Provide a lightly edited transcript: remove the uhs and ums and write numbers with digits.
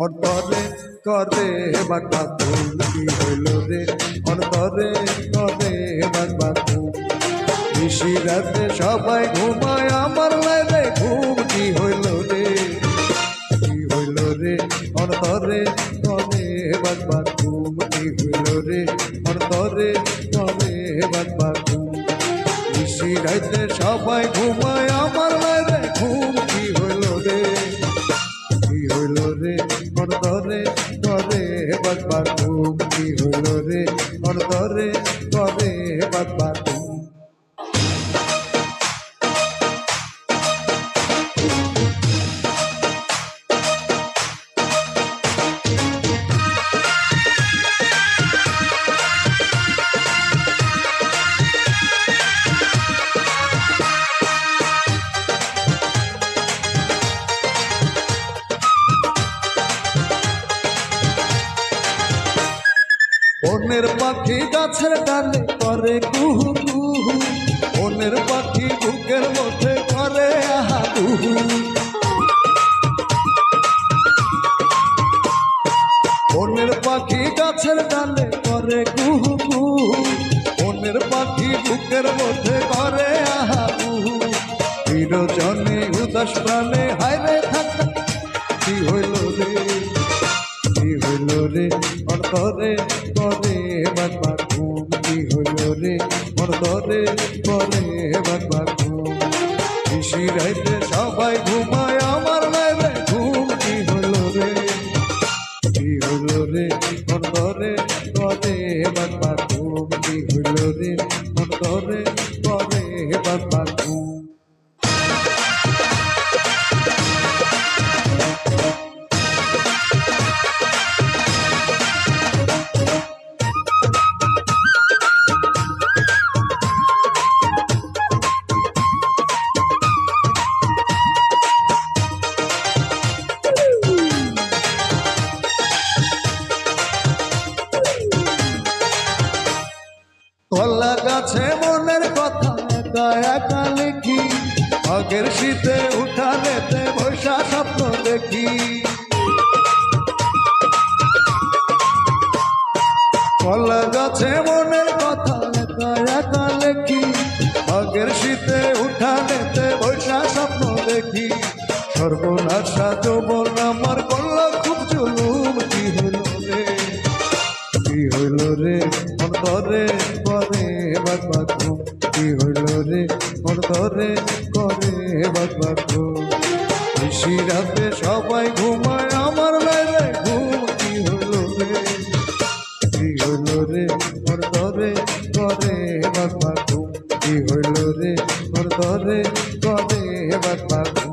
অন্তরে করে বাকবাকুম কি হইল রে অন্তরে করে বাকবাকুম নিশি রাতে সবাই ঘুমায় আমার লাইলে ঘুম কি হইল রে অন্তরে করে বাকবাকুম কি হইল রে অন্তরে করে বাকবাকুম নিশি রাতে সবাই ঘুমায় আমার লাইলে ঘুম কি হইল রে অন্তরে করে বাকবাকুম কি হইল রে অন্তরে করে বাকবাকুম বনের পাখি গাছের ডালে করে কুহু কুহু বনের পাখি বুকের মধ্যে করে আহা কুহু বনের পাখি গাছের ডালে করে কুহু কুহু বনের পাখি বুকের মধ্যে করে আহা কুহু বিরজনে উদাস প্রাণে হায়রে থাকা কি হইল রে অন্তরে করে বাকবাকুম কি হইল রে অন্তরে করে বাকবাকুম নিশি রাইতে সবাই ঘুমায় আমার লাইলে ঘুম কি হইল রে অন্তরে করে বাকবাকুম কি হইল রে অন্তরে করে বাকবাকুম কলা গাছে মনের কথা একা একা লিখি আগের শীতে উঠানেতে বৈশা স্বপ্ন দেখি কলা গাছে মনের কথা একা একা লিখি আগের শীতে উঠানেতে বৈশা স্বপ্ন দেখি সর্বনাশা যৌবন আমার কল্লা খুব জুলুম কি হইল রে অন্তরে করে বাকবাকুম কি হইল রে অন্তরে করে বাকবাকুম নিশি রাতে সবাই ঘুমায় আমার লাইলে ঘুম কি হইল রে অন্তরে করে বাকবাকুম কি হইল রে অন্তরে করে বাকবাকুম